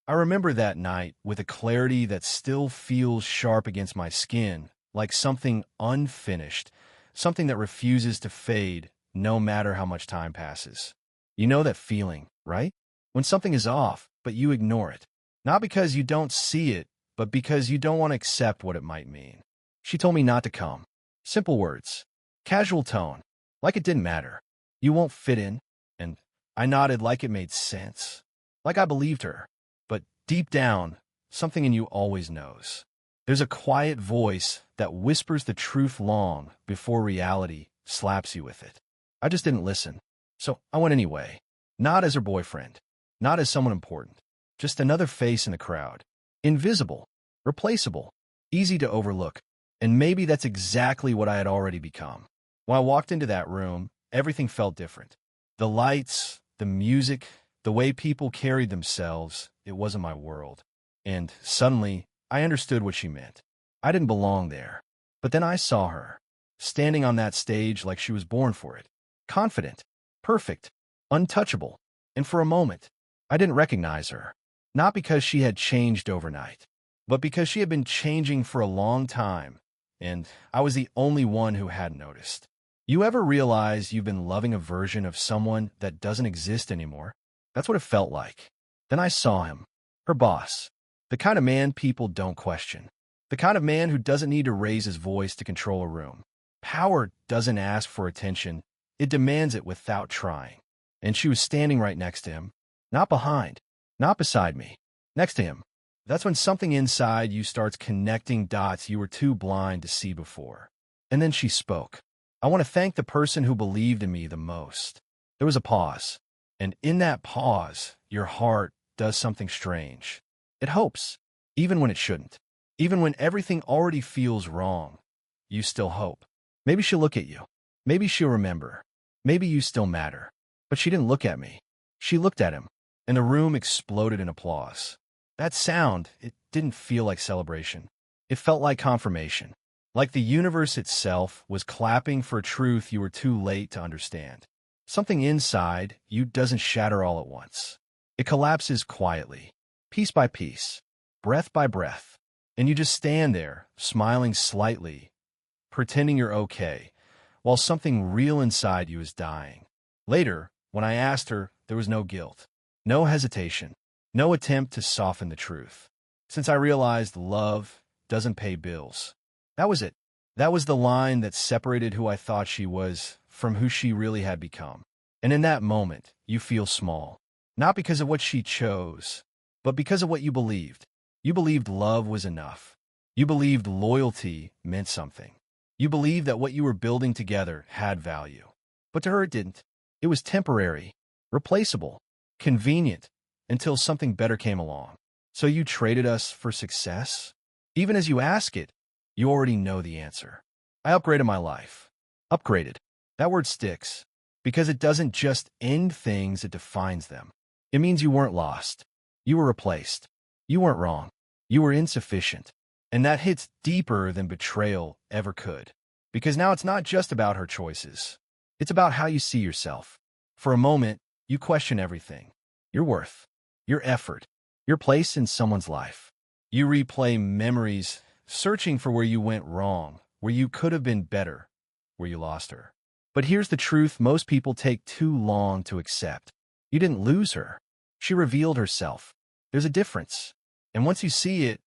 I remember that night with a clarity that still feels sharp against my skin, like something unfinished, something that refuses to fade no matter how much time passes. You know that feeling, right? When something is off, but you ignore it. Not because you don't see it, but because you don't want to accept what it might mean. She told me not to come. Simple words. Casual tone. Like it didn't matter. You won't fit in. And I nodded like it made sense. Like I believed her. But deep down, something in you always knows. There's a quiet voice that whispers the truth long before reality slaps you with it. I just didn't listen. So I went anyway. Not as her boyfriend. Not as someone important. Just another face in the crowd. Invisible. Replaceable. Easy to overlook. And maybe that's exactly what I had already become. When I walked into that room, everything felt different. The lights, the music, the way people carried themselves, it wasn't my world. And suddenly, I understood what she meant. I didn't belong there. But then I saw her, standing on that stage like she was born for it. Confident, perfect, untouchable. And for a moment, I didn't recognize her. Not because she had changed overnight, but because she had been changing for a long time, and I was the only one who hadn't noticed. You ever realize you've been loving a version of someone that doesn't exist anymore? That's what it felt like. Then I saw him, her boss, the kind of man people don't question, the kind of man who doesn't need to raise his voice to control a room. Power doesn't ask for attention, it demands it without trying. And she was standing right next to him, not behind, not beside me, next to him. That's when something inside you starts connecting dots you were too blind to see before. And then she spoke. I want to thank the person who believed in me the most. There was a pause. And in that pause, your heart does something strange. It hopes, even when it shouldn't. Even when everything already feels wrong, you still hope. Maybe she'll look at you. Maybe she'll remember. Maybe you still matter. But she didn't look at me. She looked at him, and the room exploded in applause. That sound, it didn't feel like celebration. It felt like confirmation. Like the universe itself was clapping for a truth you were too late to understand. Something inside you doesn't shatter all at once. It collapses quietly, piece by piece, breath by breath. And you just stand there, smiling slightly, pretending you're okay, while something real inside you is dying. Later, when I asked her, there was no guilt, no hesitation, no attempt to soften the truth. Since I realized love doesn't pay bills. That was it. That was the line that separated who I thought she was from who she really had become. And in that moment, you feel small. Not because of what she chose, but because of what you believed. You believed love was enough. You believed loyalty meant something. You believed that what you were building together had value. But to her it didn't. It was temporary, replaceable, convenient, until something better came along. So you traded us for success? Even as you ask it, you already know the answer. I upgraded my life. Upgraded. That word sticks, because it doesn't just end things, it defines them. It means you weren't lost. You were replaced. You weren't wrong. You were insufficient. And that hits deeper than betrayal ever could. Because now it's not just about her choices. It's about how you see yourself. For a moment, you question everything. Your worth, your effort, your place in someone's life. You replay memories, searching for where you went wrong, where you could have been better, where you lost her. But here's the truth most people take too long to accept. You didn't lose her. She revealed herself. There's a difference. And once you see it,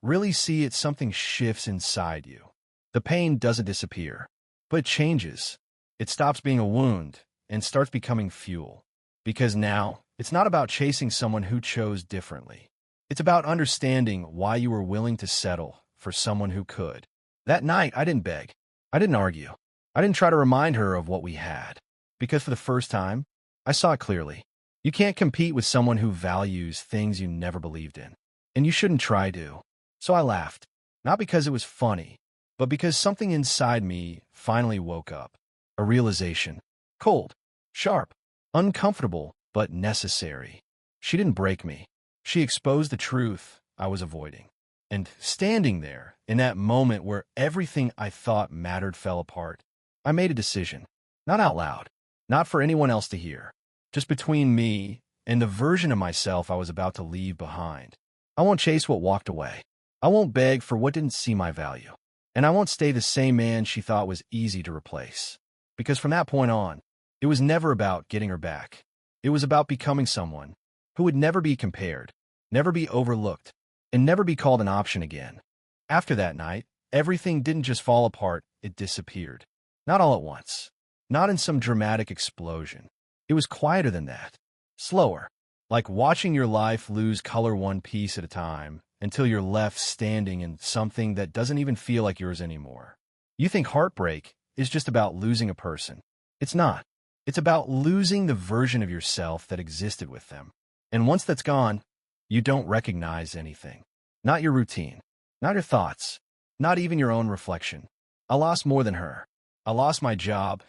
really see it, something shifts inside you. The pain doesn't disappear, but it changes. It stops being a wound and starts becoming fuel. Because now, it's not about chasing someone who chose differently. It's about understanding why you were willing to settle for someone who could. That night, I didn't beg. I didn't argue. I didn't try to remind her of what we had. Because for the first time, I saw it clearly. You can't compete with someone who values things you never believed in. And you shouldn't try to. So I laughed. Not because it was funny, but because something inside me finally woke up. A realization. Cold, sharp, uncomfortable, but necessary. She didn't break me. She exposed the truth I was avoiding. And standing there, in that moment where everything I thought mattered fell apart, I made a decision. Not out loud. Not for anyone else to hear. Just between me and the version of myself I was about to leave behind. I won't chase what walked away. I won't beg for what didn't see my value. And I won't stay the same man she thought was easy to replace. Because from that point on, it was never about getting her back. It was about becoming someone who would never be compared, never be overlooked, and never be called an option again. After that night, everything didn't just fall apart, it disappeared. Not all at once. Not in some dramatic explosion. It was quieter than that. Slower. Like watching your life lose color one piece at a time until you're left standing in something that doesn't even feel like yours anymore. You think heartbreak is just about losing a person. It's not. It's about losing the version of yourself that existed with them. And once that's gone, you don't recognize anything. Not your routine. Not your thoughts. Not even your own reflection. I lost more than her. I lost my job.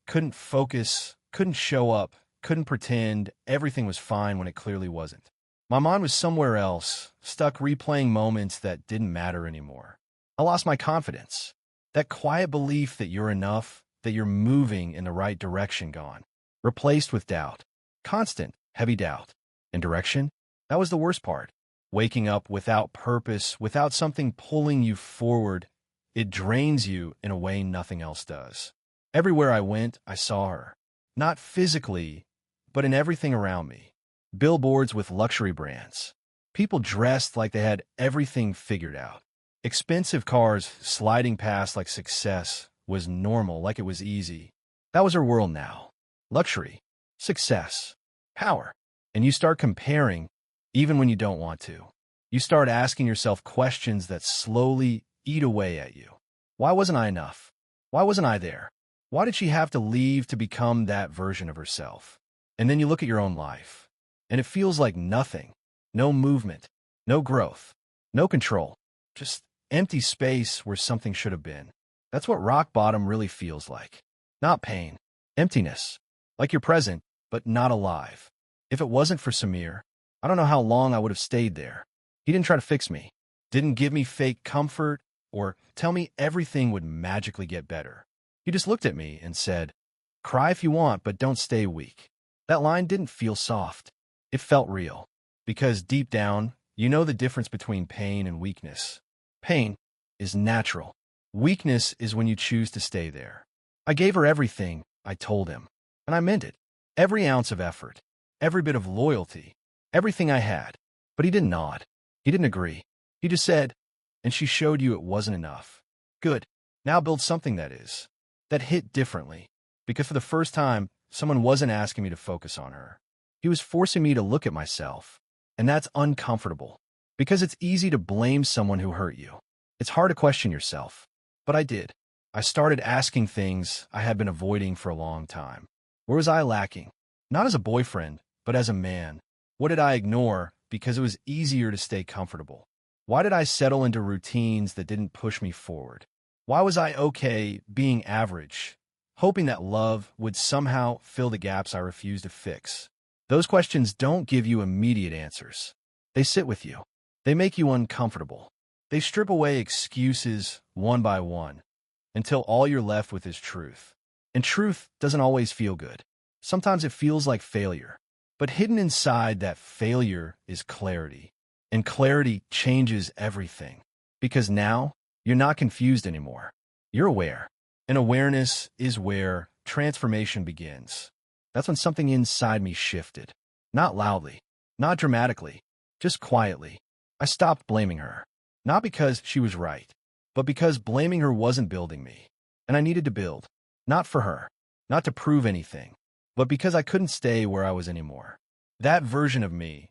Couldn't focus. Couldn't show up. Couldn't pretend everything was fine when it clearly wasn't. My mind was somewhere else, stuck replaying moments that didn't matter anymore. I lost my confidence. That quiet belief that you're enough, that you're moving in the right direction gone. Replaced with doubt. Constant, heavy doubt. And direction? That was the worst part. Waking up without purpose, without something pulling you forward, it drains you in a way nothing else does. Everywhere I went, I saw her. Not physically, but in everything around me. Billboards with luxury brands. People dressed like they had everything figured out. Expensive cars sliding past like success was normal, like it was easy. That was her world now. Luxury, success, power. And you start comparing, even when you don't want to. You start asking yourself questions that slowly eat away at you. Why wasn't I enough? Why wasn't I there? Why did she have to leave to become that version of herself? And then you look at your own life, and it feels like nothing. No movement, no growth, no control. Just empty space where something should have been. That's what rock bottom really feels like. Not pain, emptiness. Like you're present, but not alive. If it wasn't for Samir, I don't know how long I would have stayed there. He didn't try to fix me, didn't give me fake comfort, or tell me everything would magically get better. He just looked at me and said, "Cry if you want, but don't stay weak." That line didn't feel soft. It felt real. Because deep down, you know the difference between pain and weakness. Pain is natural. Weakness is when you choose to stay there. I gave her everything, I told him. And I meant it. Every ounce of effort. Every bit of loyalty. Everything I had. But he didn't nod. He didn't agree. He just said, "And she showed you it wasn't enough. Good. Now build something that is." That hit differently. Because for the first time, someone wasn't asking me to focus on her. He was forcing me to look at myself. And that's uncomfortable. Because it's easy to blame someone who hurt you. It's hard to question yourself. But I did. I started asking things I had been avoiding for a long time. Where was I lacking? Not as a boyfriend, but as a man. What did I ignore because it was easier to stay comfortable? Why did I settle into routines that didn't push me forward? Why was I okay being average, hoping that love would somehow fill the gaps I refused to fix? Those questions don't give you immediate answers. They sit with you. They make you uncomfortable. They strip away excuses one by one until all you're left with is truth. And truth doesn't always feel good. Sometimes it feels like failure. But hidden inside that failure is clarity. And clarity changes everything. Because now, you're not confused anymore. You're aware. And awareness is where transformation begins. That's when something inside me shifted. Not loudly. Not dramatically. Just quietly. I stopped blaming her. Not because she was right. But because blaming her wasn't building me. And I needed to build. Not for her. Not to prove anything. But because I couldn't stay where I was anymore. That version of me,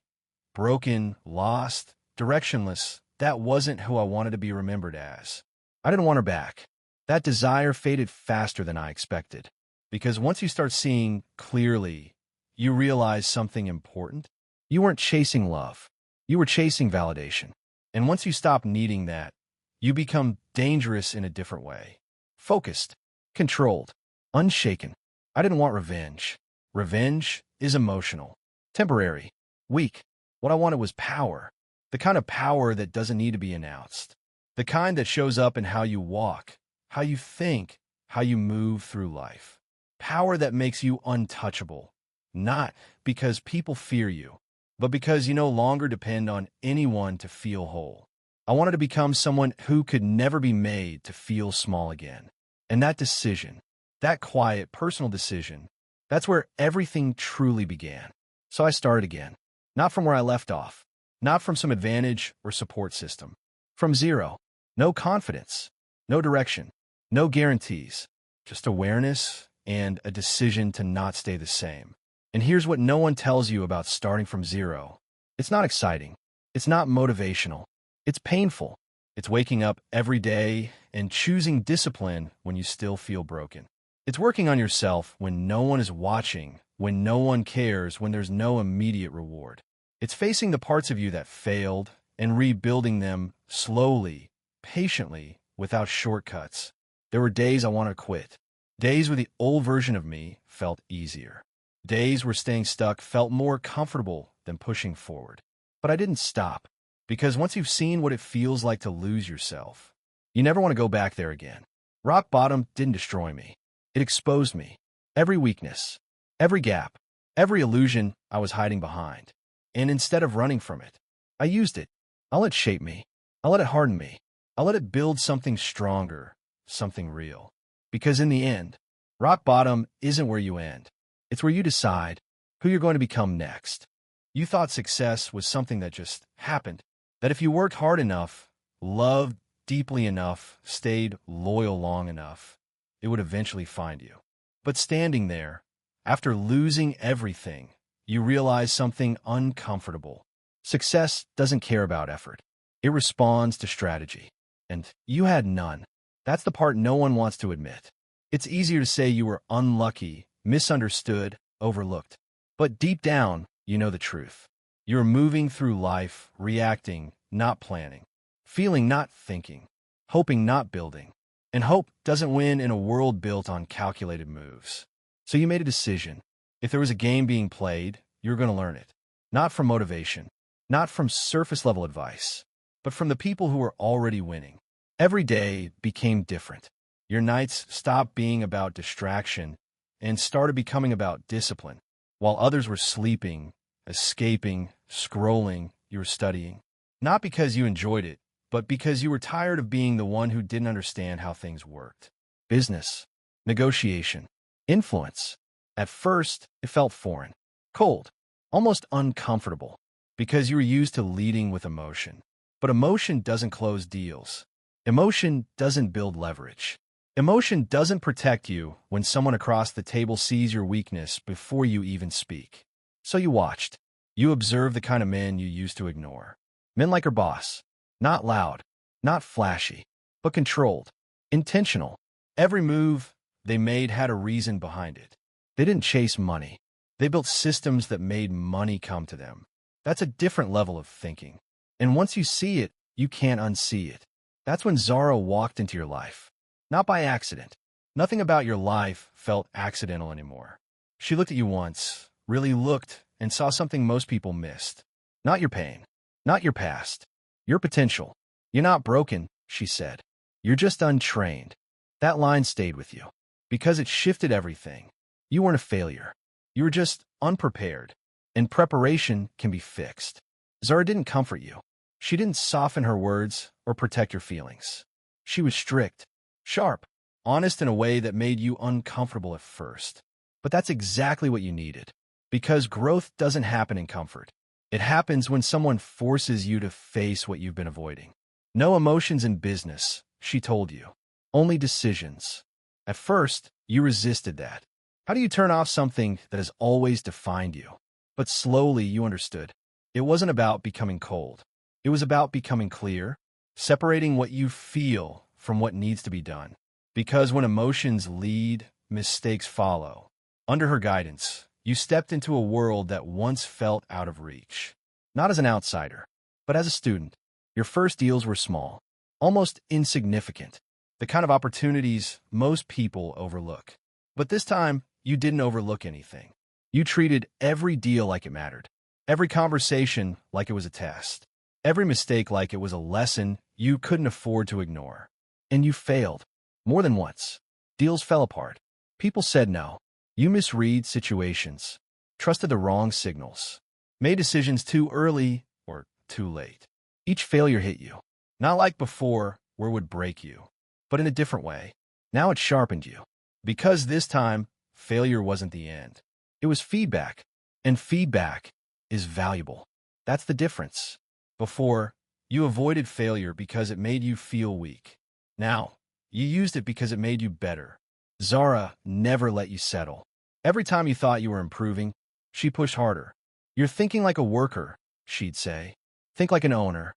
broken, lost, directionless, that wasn't who I wanted to be remembered as. I didn't want her back. That desire faded faster than I expected. Because once you start seeing clearly, you realize something important. You weren't chasing love. You were chasing validation. And once you stop needing that, you become dangerous in a different way. Focused, controlled, unshaken. I didn't want revenge. Revenge is emotional, temporary, weak. What I wanted was power. The kind of power that doesn't need to be announced. The kind that shows up in how you walk, how you think, how you move through life. Power that makes you untouchable, not because people fear you, but because you no longer depend on anyone to feel whole. I wanted to become someone who could never be made to feel small again. And that decision, that quiet, personal decision, that's where everything truly began. So I started again, not from where I left off, not from some advantage or support system. From zero. No confidence, no direction, no guarantees, just awareness and a decision to not stay the same. And here's what no one tells you about starting from zero. It's not exciting. It's not motivational. It's painful. It's waking up every day and choosing discipline when you still feel broken. It's working on yourself when no one is watching, when no one cares, when there's no immediate reward. It's facing the parts of you that failed and rebuilding them slowly, patiently, without shortcuts. There were days I wanted to quit. Days where the old version of me felt easier. Days where staying stuck felt more comfortable than pushing forward. But I didn't stop, because once you've seen what it feels like to lose yourself, you never want to go back there again. Rock bottom didn't destroy me. It exposed me. Every weakness, every gap, every illusion I was hiding behind. And instead of running from it, I used it. I let it shape me. I let it harden me. I let it build something stronger, something real. Because in the end, rock bottom isn't where you end. It's where you decide who you're going to become next. You thought success was something that just happened, that if you worked hard enough, loved deeply enough, stayed loyal long enough, it would eventually find you. But standing there, after losing everything, you realize something uncomfortable. Success doesn't care about effort. It responds to strategy. And you had none. That's the part no one wants to admit. It's easier to say you were unlucky, misunderstood, overlooked. But deep down, you know the truth. You're moving through life, reacting, not planning, feeling, not thinking, hoping, not building. And hope doesn't win in a world built on calculated moves. So you made a decision. If there was a game being played, you were going to learn it. Not from motivation, not from surface-level advice, but from the people who were already winning. Every day became different. Your nights stopped being about distraction and started becoming about discipline. While others were sleeping, escaping, scrolling, you were studying. Not because you enjoyed it, but because you were tired of being the one who didn't understand how things worked. Business, negotiation, influence. At first, it felt foreign, cold, almost uncomfortable, because you were used to leading with emotion. But emotion doesn't close deals. Emotion doesn't build leverage. Emotion doesn't protect you when someone across the table sees your weakness before you even speak. So you watched. You observed the kind of men you used to ignore. Men like your boss. Not loud, not flashy, but controlled, intentional. Every move they made had a reason behind it. They didn't chase money. They built systems that made money come to them. That's a different level of thinking. And once you see it, you can't unsee it. That's when Zara walked into your life. Not by accident. Nothing about your life felt accidental anymore. She looked at you once, really looked, and saw something most people missed. Not your pain, not your past, your potential. You're not broken, she said. You're just untrained. That line stayed with you because it shifted everything. You weren't a failure. You were just unprepared, and preparation can be fixed. Zara didn't comfort you. She didn't soften her words or protect your feelings. She was strict, sharp, honest in a way that made you uncomfortable at first. But that's exactly what you needed, because growth doesn't happen in comfort. It happens when someone forces you to face what you've been avoiding. No emotions in business, she told you. Only decisions. At first, you resisted that. How do you turn off something that has always defined you? But slowly you understood. It wasn't about becoming cold. It was about becoming clear, separating what you feel from what needs to be done. Because when emotions lead, mistakes follow. Under her guidance, you stepped into a world that once felt out of reach. Not as an outsider, but as a student. Your first deals were small, almost insignificant, the kind of opportunities most people overlook. But this time, you didn't overlook anything. You treated every deal like it mattered, every conversation like it was a test, every mistake like it was a lesson you couldn't afford to ignore. And you failed, more than once. Deals fell apart. People said no. You misread situations. trusted the wrong signals, made decisions too early or too late. Each failure hit you, not like before, where it would break you, but in a different way. Now it sharpened you, because this time, failure wasn't the end. It was feedback, and feedback is valuable. That's the difference. Before, you avoided failure because it made you feel weak. Now, you used it because it made you better. Zara never let you settle. Every time you thought you were improving, she pushed harder. You're thinking like a worker, she'd say. Think like an owner.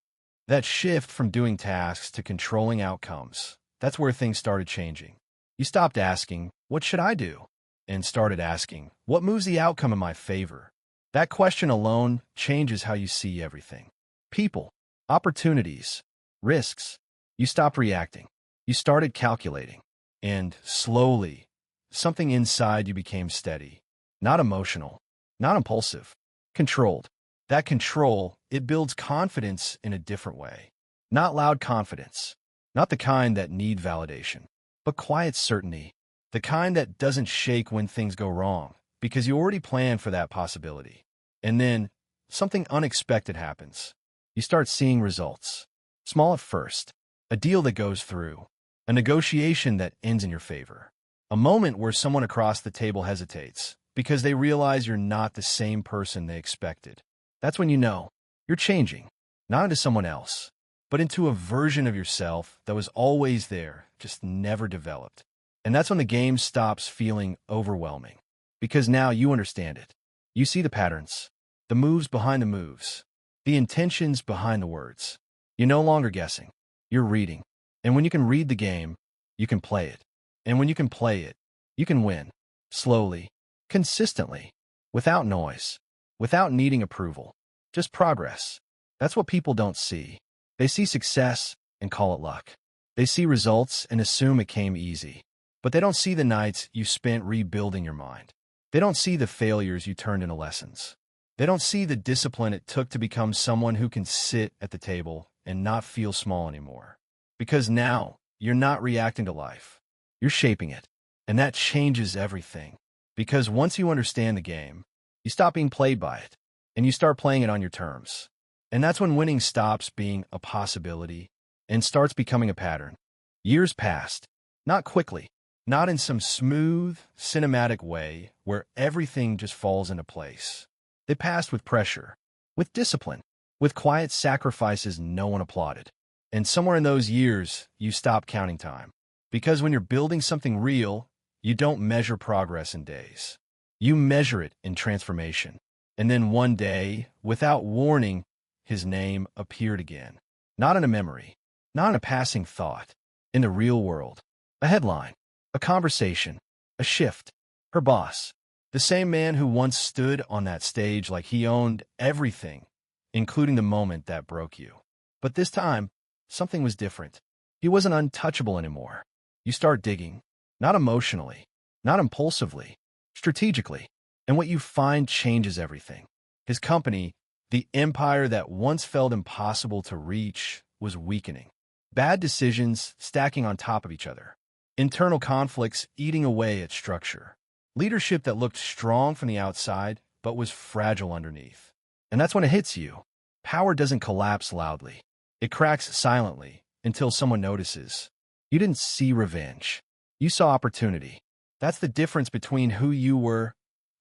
That shift from doing tasks to controlling outcomes, that's where things started changing. You stopped asking, what should I do? And started asking, what moves the outcome in my favor? That question alone changes how you see everything. People, opportunities, risks. You stopped reacting. You started calculating. And slowly, something inside you became steady. Not emotional, not impulsive, controlled. That control, it builds confidence in a different way. Not loud confidence, not the kind that need validation, but quiet certainty, the kind that doesn't shake when things go wrong, because you already planned for that possibility. And then, something unexpected happens. You start seeing results. Small at first, a deal that goes through, a negotiation that ends in your favor, a moment where someone across the table hesitates because they realize you're not the same person they expected. That's when you know you're changing, not into someone else, but into a version of yourself that was always there, just never developed. And that's when the game stops feeling overwhelming, because now you understand it. You see the patterns, the moves behind the moves, the intentions behind the words. You're no longer guessing. You're reading. And when you can read the game, you can play it. And when you can play it, you can win. Slowly, consistently, without noise, without needing approval. Just progress. That's what people don't see. They see success and call it luck. They see results and assume it came easy. But they don't see the nights you spent rebuilding your mind. They don't see the failures you turned into lessons. They don't see the discipline it took to become someone who can sit at the table and not feel small anymore. Because now, you're not reacting to life. You're shaping it. And that changes everything. Because once you understand the game, you stop being played by it, and you start playing it on your terms. And that's when winning stops being a possibility and starts becoming a pattern. Years passed, not quickly, not in some smooth, cinematic way where everything just falls into place. They passed with pressure, with discipline, with quiet sacrifices no one applauded. And somewhere in those years, you stop counting time. Because when you're building something real, you don't measure progress in days. You measure it in transformation. And then one day, without warning, his name appeared again. Not in a memory, not in a passing thought, in the real world. A headline, a conversation, a shift. Her boss, the same man who once stood on that stage like he owned everything, including the moment that broke you. But this time, something was different. He wasn't untouchable anymore. You start digging, not emotionally, not impulsively, strategically. And what you find changes everything. His company, the empire that once felt impossible to reach, was weakening. Bad decisions stacking on top of each other. Internal conflicts eating away at structure. Leadership that looked strong from the outside, but was fragile underneath. And that's when it hits you. Power doesn't collapse loudly. It cracks silently until someone notices. You didn't see revenge. You saw opportunity. That's the difference between who you were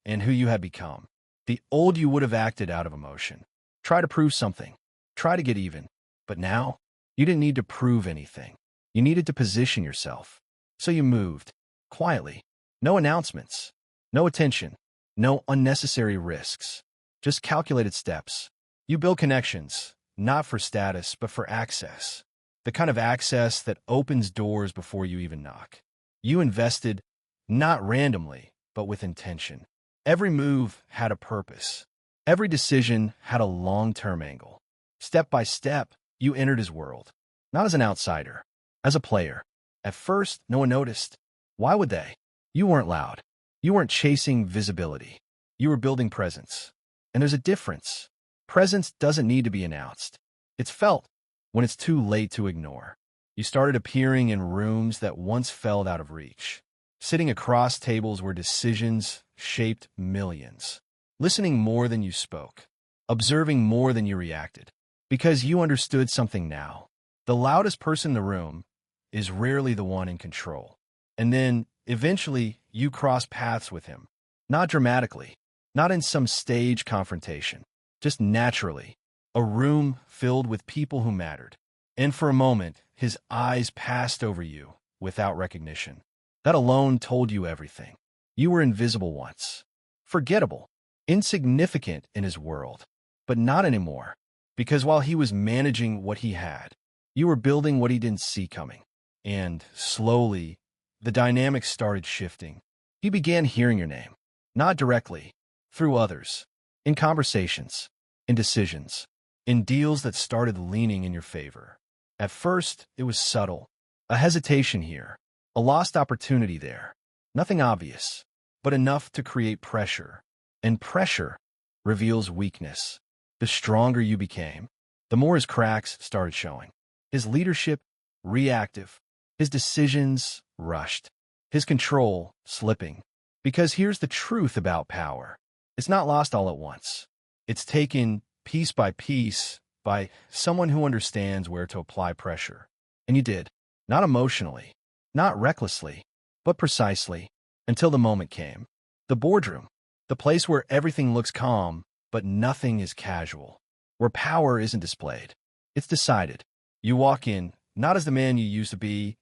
and who you had become. The old you would have acted out of emotion. Try to prove something. Try to get even. But now, you didn't need to prove anything. You needed to position yourself. So you moved. Quietly. No announcements. No attention. No unnecessary risks. Just calculated steps. You build connections, not for status, but for access. The kind of access that opens doors before you even knock. You invested, not randomly, but with intention. Every move had a purpose. Every decision had a long-term angle. Step by step, you entered his world. Not as an outsider, as a player. At first, no one noticed. Why would they? You weren't loud. You weren't chasing visibility. You were building presence. And there's a difference. Presence doesn't need to be announced. It's felt when it's too late to ignore. You started appearing in rooms that once felt out of reach. Sitting across tables where decisions shaped millions. listening more than you spoke, observing more than you reacted, because you understood something now. The loudest person in the room is rarely the one in control. And then, eventually, you cross paths with him. Not dramatically, not in some stage confrontation, just naturally. A room filled with people who mattered. And for a moment, his eyes passed over you without recognition. That alone told you everything. You were invisible once. Forgettable. Insignificant in his world. But not anymore. Because while he was managing what he had, you were building what he didn't see coming. And, slowly, the dynamics started shifting. He began hearing your name. Not directly. Through others. In conversations. In decisions. In deals that started leaning in your favor. At first, it was subtle. A hesitation here. A lost opportunity there. Nothing obvious. But enough to create pressure. And pressure reveals weakness. The stronger you became, the more his cracks started showing. His leadership, reactive. His decisions, rushed. His control, slipping. Because here's the truth about power. It's not lost all at once. It's taken piece by someone who understands where to apply pressure. And you did. Not emotionally, not recklessly, but precisely, until the moment came. The boardroom. The place where everything looks calm, but nothing is casual. Where power isn't displayed. It's decided. You walk in, not as the man you used to be,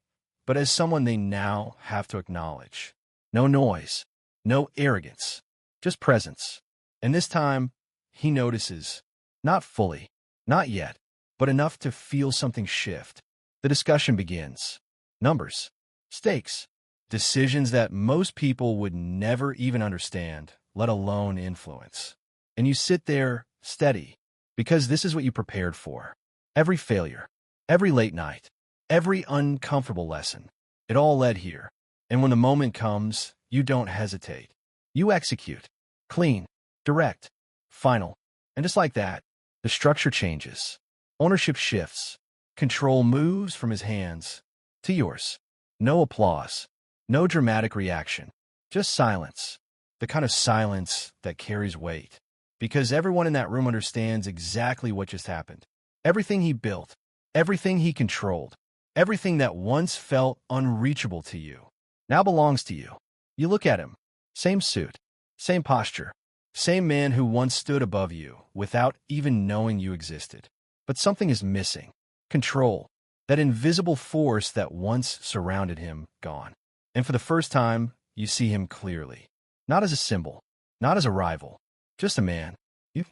but as someone they now have to acknowledge. No noise. No arrogance. Just presence. And this time, he notices. Not fully. Not yet. But enough to feel something shift. The discussion begins. Numbers. Stakes. Decisions that most people would never even understand, let alone influence. And you sit there, steady, because this is what you prepared for. Every failure, every late night, every uncomfortable lesson, it all led here. And when the moment comes, you don't hesitate. You execute. Clean, direct, final. And just like that, the structure changes. Ownership shifts. Control moves from his hands to yours. No applause. No dramatic reaction. Just silence. The kind of silence that carries weight. Because everyone in that room understands exactly what just happened. Everything he built. Everything he controlled. Everything that once felt unreachable to you now belongs to you. You look at him. Same suit. Same posture. Same man who once stood above you without even knowing you existed. But something is missing. Control. That invisible force that once surrounded him, gone. And for the first time, you see him clearly. Not as a symbol. Not as a rival. Just a man.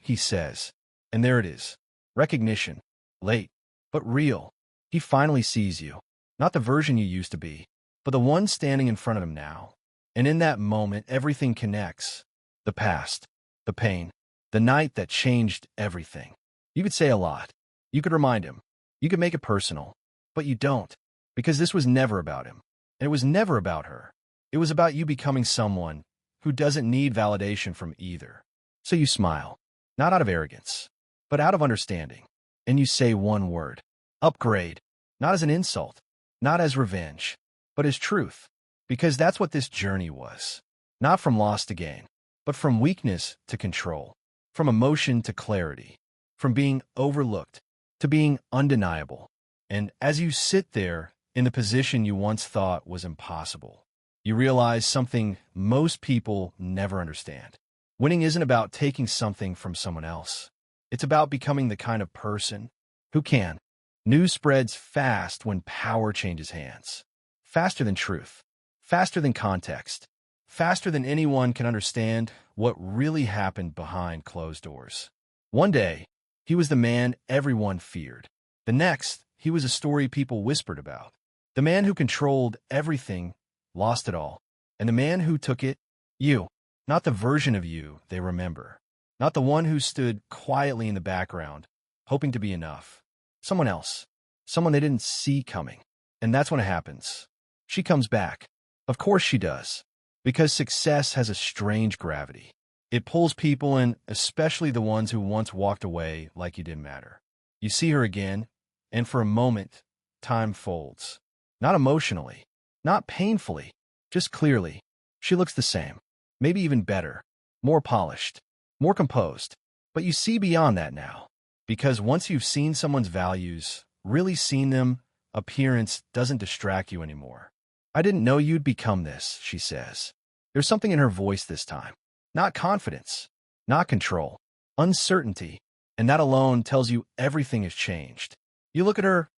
He says. And there it is. Recognition. Late. But real. He finally sees you. Not the version you used to be, but the one standing in front of him now. And in that moment, everything connects. The past. The pain. The night that changed everything. You could say a lot. You could remind him. You could make it personal. But you don't. Because this was never about him. And it was never about her. It was about you becoming someone who doesn't need validation from either. So you smile. Not out of arrogance, but out of understanding. And you say one word. Upgrade. Not as an insult. Not as revenge. But as truth. Because that's what this journey was. Not from loss to gain. But from weakness to control. From emotion to clarity. From being overlooked to being undeniable. And as you sit there in the position you once thought was impossible, you realize something most people never understand. Winning isn't about taking something from someone else. It's about becoming the kind of person who can. News spreads fast when power changes hands. Faster than truth. Faster than context. Faster than anyone can understand what really happened behind closed doors. One day, he was the man everyone feared. The next, he was a story people whispered about. The man who controlled everything, lost it all. And the man who took it, you. Not the version of you they remember. Not the one who stood quietly in the background, hoping to be enough. Someone else. Someone they didn't see coming. And that's when it happens. She comes back. Of course she does. Because success has a strange gravity. It pulls people in, especially the ones who once walked away like you didn't matter. You see her again, and for a moment, time folds. Not emotionally, not painfully, just clearly. She looks the same, maybe even better, more polished, more composed. But you see beyond that now. Because once you've seen someone's values, really seen them, appearance doesn't distract you anymore. I didn't know you'd become this, she says. There's something in her voice this time. Not confidence, not control, uncertainty. And that alone tells you everything has changed. You look at her,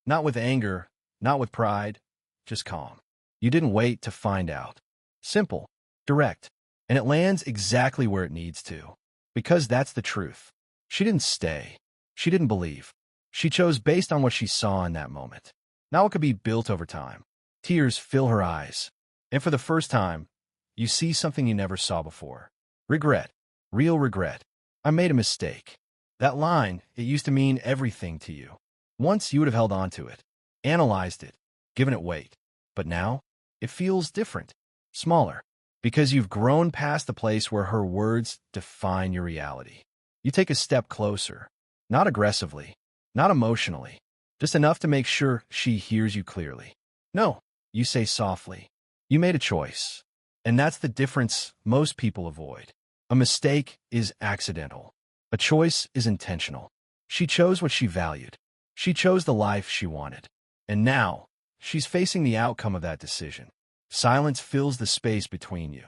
not with anger, not with pride, just calm. You didn't wait to find out. Simple, direct, and it lands exactly where it needs to. Because that's the truth. She didn't stay. She didn't believe. She chose based on what she saw in that moment. Now it could be built over time. Tears fill her eyes. And for the first time, you see something you never saw before. Regret. Real regret. I made a mistake. That line, it used to mean everything to you. Once you would have held on to it, analyzed it, given it weight. But now, it feels different, smaller, because you've grown past the place where her words define your reality. You take a step closer, not aggressively, not emotionally, just enough to make sure she hears you clearly. No, you say softly. You made a choice. And that's the difference most people avoid. A mistake is accidental. A choice is intentional. She chose what she valued. She chose the life she wanted. And now, she's facing the outcome of that decision. Silence fills the space between you.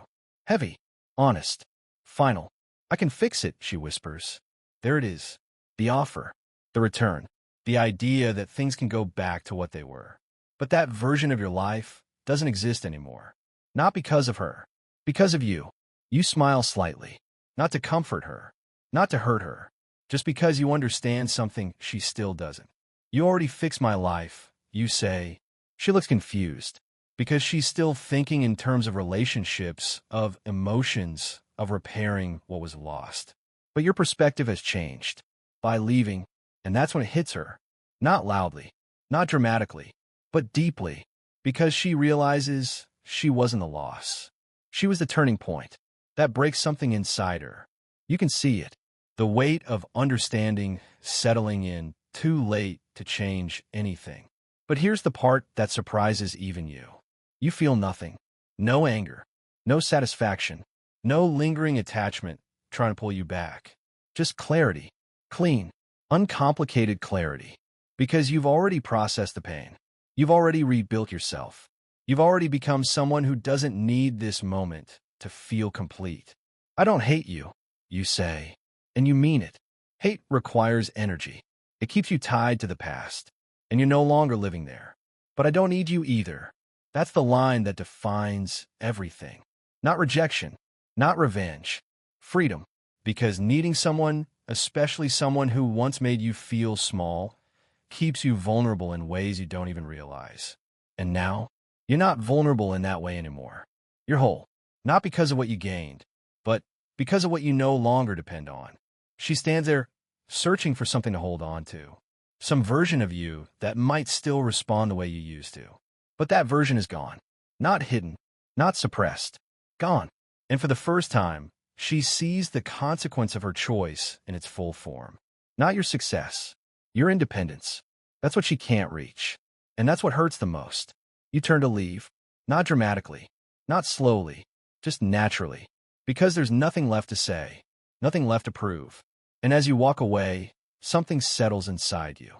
Heavy, honest, final. I can fix it, she whispers. There it is. The offer. The return. The idea that things can go back to what they were. But that version of your life doesn't exist anymore. Not because of her. Because of you. You smile slightly. Not to comfort her. Not to hurt her. Just because you understand something she still doesn't. You already fixed my life, you say. She looks confused. Because she's still thinking in terms of relationships, of emotions, of repairing what was lost. But your perspective has changed. By leaving, and that's when it hits her. Not loudly. Not dramatically. But deeply. Because she realizes she wasn't the loss. She was the turning point. That breaks something inside her. You can see it. The weight of understanding settling in, too late to change anything. But here's the part that surprises even you. You feel nothing. No anger. No satisfaction. No lingering attachment trying to pull you back. Just clarity. Clean, uncomplicated clarity. Because you've already processed the pain. You've already rebuilt yourself. You've already become someone who doesn't need this moment to feel complete. I don't hate you, you say. And you mean it. Hate requires energy. It keeps you tied to the past. And you're no longer living there. But I don't need you either. That's the line that defines everything. Not rejection. Not revenge. Freedom. Because needing someone, especially someone who once made you feel small, keeps you vulnerable in ways you don't even realize. And now, you're not vulnerable in that way anymore. You're whole. Not because of what you gained, but because of what you no longer depend on. She stands there, searching for something to hold on to. Some version of you that might still respond the way you used to. But that version is gone. Not hidden. Not suppressed. Gone. And for the first time, she sees the consequence of her choice in its full form. Not your success. Your independence. That's what she can't reach. And that's what hurts the most. You turn to leave. Not dramatically. Not slowly. Just naturally. Because there's nothing left to say. Nothing left to prove. And as you walk away, something settles inside you.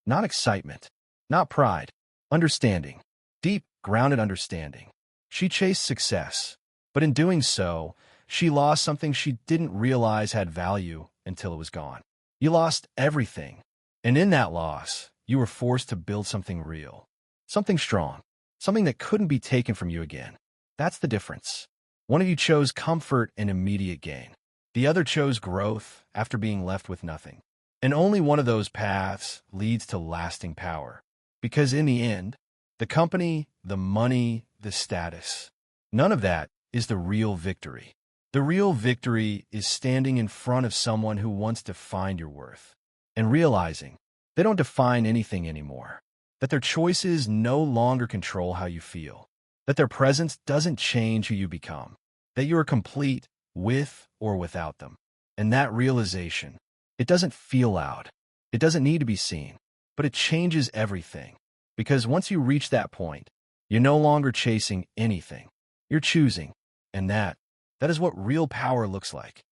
Not excitement. Not pride. Understanding. Deep, grounded understanding. She chased success. But in doing so, she lost something she didn't realize had value until it was gone. You lost everything. And in that loss, you were forced to build something real. Something strong. Something that couldn't be taken from you again. That's the difference. One of you chose comfort and immediate gain. The other chose growth after being left with nothing. And only one of those paths leads to lasting power. Because in the end, the company, the money, the status, none of that is the real victory. The real victory is standing in front of someone who wants to find your worth and realizing they don't define anything anymore, that their choices no longer control how you feel, that their presence doesn't change who you become, that you are complete with or without them. And that realization, it doesn't feel loud. It doesn't need to be seen, but it changes everything. Because once you reach that point, you're no longer chasing anything. You're choosing. And that is what real power looks like.